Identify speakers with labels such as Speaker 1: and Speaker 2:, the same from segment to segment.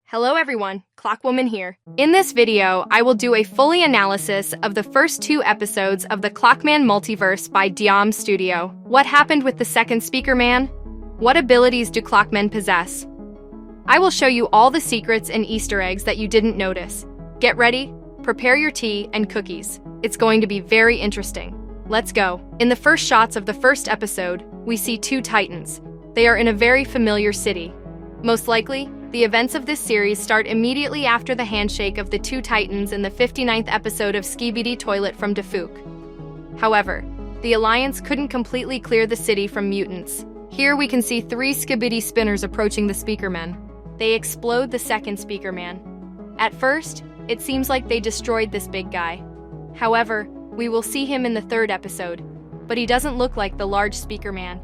Speaker 1: Hello everyone, Clockwoman here. In this video, I will do a fully analysis of the first 2 episodes of the Clockman Multiverse by Diam Studio. What happened with the second Speaker Man? What abilities do Clockmen possess? I will show you all the secrets and Easter eggs that you didn't notice. Get ready, prepare your tea and cookies. It's going to be very interesting. Let's go. In the first shots of the first episode, we see 2 Titans. They are in a very familiar city. Most likely, the events of this series start immediately after the handshake of the 2 Titans in the 59th episode of Skibidi Toilet from Defuk. However, the Alliance couldn't completely clear the city from mutants. Here we can see 3 Skibidi spinners approaching the Speakermen. They explode the second Speakerman. At first, it seems like they destroyed this big guy. However, we will see him in the 3rd episode, but he doesn't look like the large Speakerman.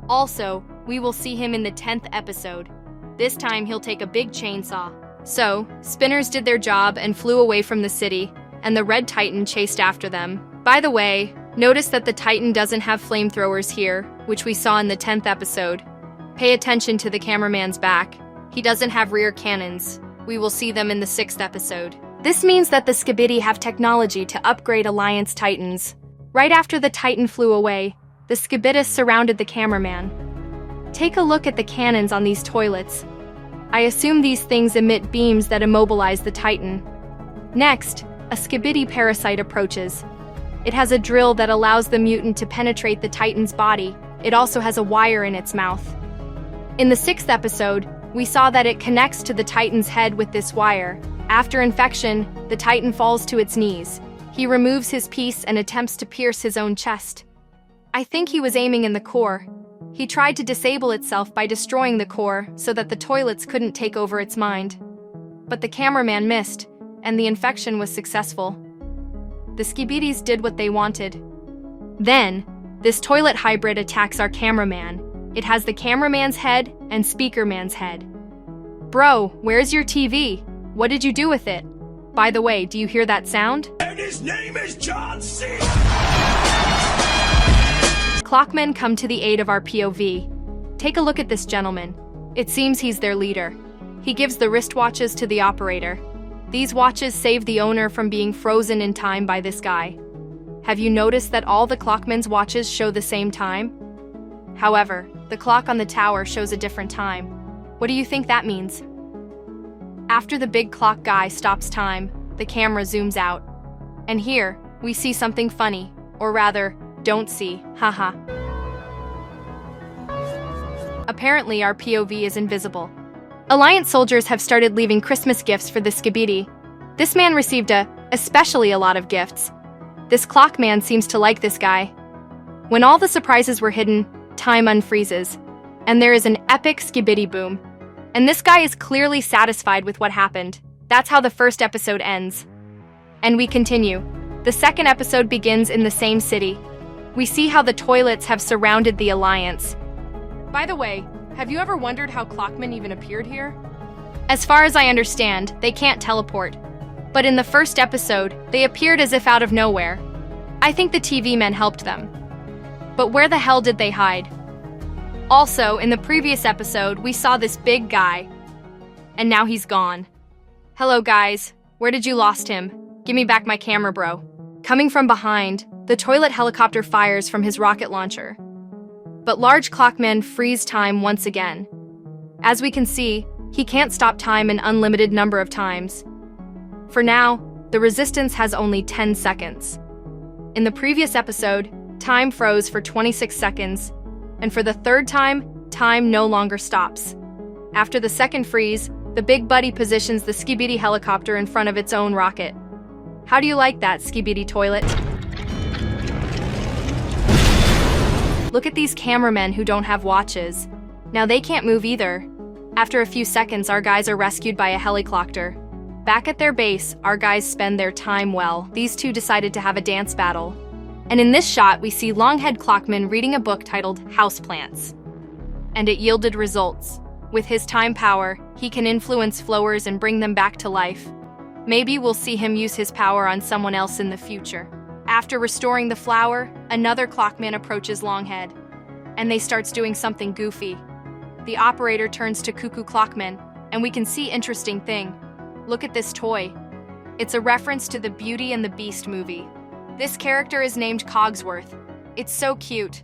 Speaker 1: Also, we will see him in the 10th episode. This time he'll take a big chainsaw. So, spinners did their job and flew away from the city, and the Red Titan chased after them. By the way, notice that the Titan doesn't have flamethrowers here, which we saw in the 10th episode. Pay attention to the cameraman's back. He doesn't have rear cannons. We will see them in the 6th episode. This means that the Skibidi have technology to upgrade Alliance Titans. Right after the Titan flew away, the Skibidis surrounded the cameraman. Take a look at the cannons on these toilets. I assume these things emit beams that immobilize the Titan. Next, a Skibidi parasite approaches. It has a drill that allows the mutant to penetrate the Titan's body. It also has a wire in its mouth. In the 6th episode, we saw that it connects to the Titan's head with this wire. After infection, the Titan falls to its knees. He removes his piece and attempts to pierce his own chest. I think he was aiming in the core. He tried to disable itself by destroying the core so that the toilets couldn't take over its mind. But the cameraman missed, and the infection was successful. The Skibidis did what they wanted. Then, this toilet hybrid attacks our cameraman. It has the cameraman's head and Speakerman's head. Bro, where's your TV? What did you do with it? By the way, do you hear that sound?
Speaker 2: And his name is John C.
Speaker 1: Clockmen come to the aid of our POV. Take a look at this gentleman. It seems he's their leader. He gives the wristwatches to the operator. These watches save the owner from being frozen in time by this guy. Have you noticed that all the Clockmen's watches show the same time? However, the clock on the tower shows a different time. What do you think that means? After the big clock guy stops time, the camera zooms out. And here, we see something funny, or rather, don't see, haha. Apparently, our POV is invisible. Alliance soldiers have started leaving Christmas gifts for the Skibidi. This man received especially a lot of gifts. This Clockman seems to like this guy. When all the surprises were hidden, time unfreezes, and there is an epic Skibidi boom. And this guy is clearly satisfied with what happened. That's how the first episode ends. And we continue. The 2nd episode begins in the same city. We see how the toilets have surrounded the Alliance. By the way, have you ever wondered how Clockmen even appeared here? As far as I understand, they can't teleport. But in the first episode, they appeared as if out of nowhere. I think the TV men helped them. But where the hell did they hide? Also, in the previous episode, we saw this big guy. And now he's gone. Hello guys, where did you lost him? Give me back my camera, bro. Coming from behind, the toilet helicopter fires from his rocket launcher. But large Clockmen freeze time once again. As we can see, he can't stop time an unlimited number of times. For now, the resistance has only 10 seconds. In the previous episode, time froze for 26 seconds, and for the 3rd time, time no longer stops. After the 2nd freeze, the big buddy positions the Skibidi helicopter in front of its own rocket. How do you like that, Skibidi toilet? Look at these cameramen who don't have watches. Now they can't move either. After a few seconds, our guys are rescued by a helicopter. Back at their base, our guys spend their time well. These 2 decided to have a dance battle. And in this shot, we see Longhead Clockman reading a book titled Houseplants. And it yielded results. With his time power, he can influence flowers and bring them back to life. Maybe we'll see him use his power on someone else in the future. After restoring the flower, another Clockman approaches Longhead, and they starts doing something goofy. The operator turns to Cuckoo Clockman, and we can see interesting thing. Look at this toy. It's a reference to the Beauty and the Beast movie. This character is named Cogsworth. It's so cute.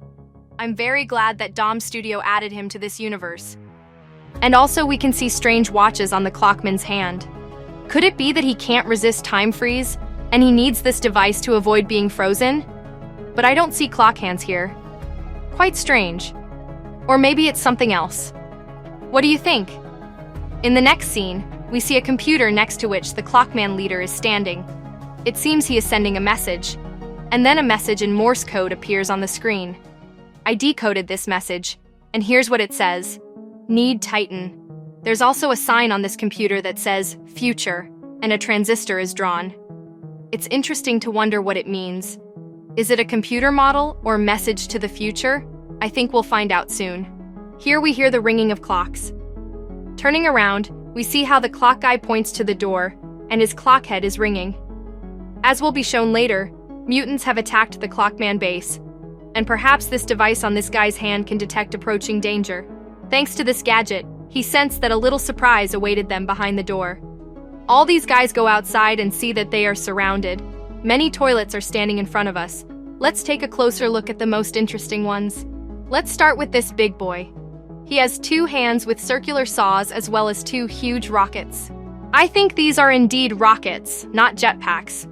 Speaker 1: I'm very glad that Dom Studio added him to this universe. And also we can see strange watches on the clockman's hand. Could it be that he can't resist time freeze, and he needs this device to avoid being frozen? But I don't see clock hands here. Quite strange. Or maybe it's something else. What do you think? In the next scene, we see a computer next to which the clockman leader is standing. It seems he is sending a message, and then a message in Morse code appears on the screen. I decoded this message, and here's what it says. Need Titan. There's also a sign on this computer that says future, and a transistor is drawn. It's interesting to wonder what it means. Is it a computer model or message to the future? I think we'll find out soon. Here we hear the ringing of clocks. Turning around, we see how the clock guy points to the door, and his clock head is ringing. As will be shown later, mutants have attacked the Clockman base, and perhaps this device on this guy's hand can detect approaching danger. Thanks to this gadget, he sensed that a little surprise awaited them behind the door. All these guys go outside and see that they are surrounded. Many toilets are standing in front of us. Let's take a closer look at the most interesting ones. Let's start with this big boy. He has 2 hands with circular saws as well as 2 huge rockets. I think these are indeed rockets, not jetpacks.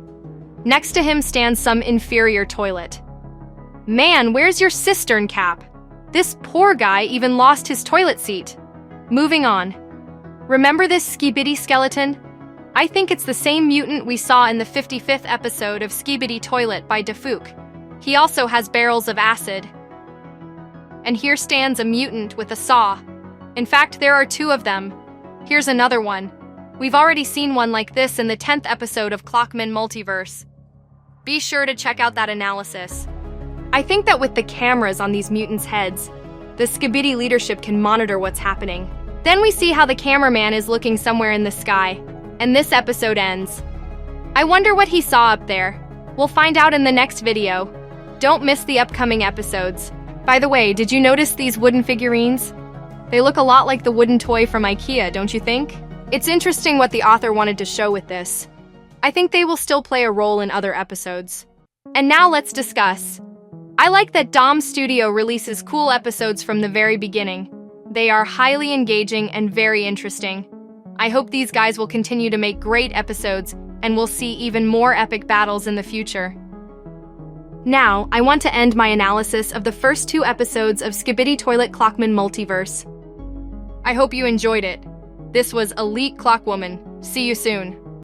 Speaker 1: Next to him stands some inferior toilet. Man, where's your cistern cap? This poor guy even lost his toilet seat. Moving on. Remember this Skibidi skeleton? I think it's the same mutant we saw in the 55th episode of Skibidi Toilet by Defook. He also has barrels of acid. And here stands a mutant with a saw. In fact, there are 2 of them. Here's another one. We've already seen one like this in the 10th episode of Clockman Multiverse. Be sure to check out that analysis. I think that with the cameras on these mutants' heads, the Skibidi leadership can monitor what's happening. Then we see how the cameraman is looking somewhere in the sky, and this episode ends. I wonder what he saw up there. We'll find out in the next video. Don't miss the upcoming episodes. By the way, did you notice these wooden figurines? They look a lot like the wooden toy from IKEA, don't you think? It's interesting what the author wanted to show with this. I think they will still play a role in other episodes. And now let's discuss. I like that Dom Studio releases cool episodes from the very beginning. They are highly engaging and very interesting. I hope these guys will continue to make great episodes and we'll see even more epic battles in the future. Now, I want to end my analysis of the first 2 episodes of Skibidi Toilet Clockman Multiverse. I hope you enjoyed it. This was Elite Clockwoman. See you soon.